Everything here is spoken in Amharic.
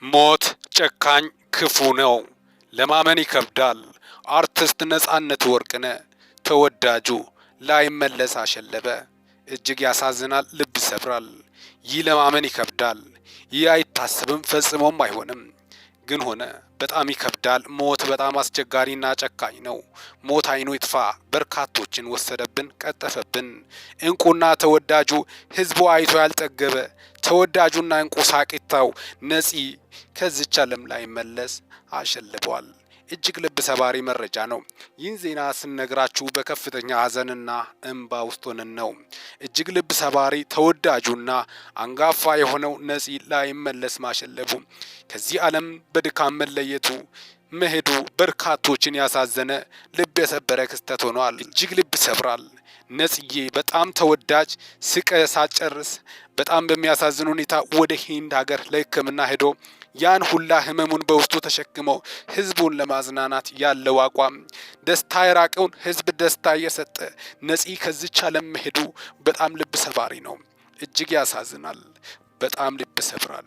ሞት ጨካኝ ክፉ ነው፣ ለማመን ይከብዳል። አርቲስት ነጻነት ወርቅነህ ተወዳጁ ላይመለስ አሸለበ። እጅግ ያሳዝናል፣ ልብ ይሰብራል። ይህ ለማመን ይከብዳል። ይህ አይታሰብም፣ ፈጽሞም አይሆንም። ግን ሆነ። በጣም ይከብዳል። ሞት በጣም አስቸጋሪና ጨካኝ ነው። ሞት አይኑ ይጥፋ። በርካቶችን ወሰደብን፣ ቀጠፈብን። እንቁና ተወዳጁ ህዝቡ አይቶ ያልጠገበ ተወዳጁና እንቁ ሳቂታው ነፂ ከዚች ዓለም ላይ መለስ አሸልቧል። እጅግ ልብ ሰባሪ መረጃ ነው። ይህን ዜና ስነግራችሁ በከፍተኛ ሀዘንና እንባ ውስጥ ሆነን ነው። እጅግ ልብ ሰባሪ ተወዳጁና አንጋፋ የሆነው ነፂ ላይ መለስ ማሸለቡ፣ ከዚህ ዓለም በድካም መለየቱ መሄዱ በርካቶችን ያሳዘነ ልብ የሰበረ ክስተት ሆኗል። እጅግ ልብ ይሰብራል። ነፂዬ በጣም ተወዳጅ ስቀ ሳጨርስ በጣም በሚያሳዝን ሁኔታ ወደ ሂንድ ሀገር ለሕክምና ሄዶ ያን ሁላ ህመሙን በውስጡ ተሸክሞ ህዝቡን ለማዝናናት ያለው አቋም ደስታ የራቀውን ህዝብ ደስታ እየሰጠ ነፂ ከዚች ዓለም መሄዱ በጣም ልብ ሰባሪ ነው። እጅግ ያሳዝናል። በጣም ልብ ሰብራል።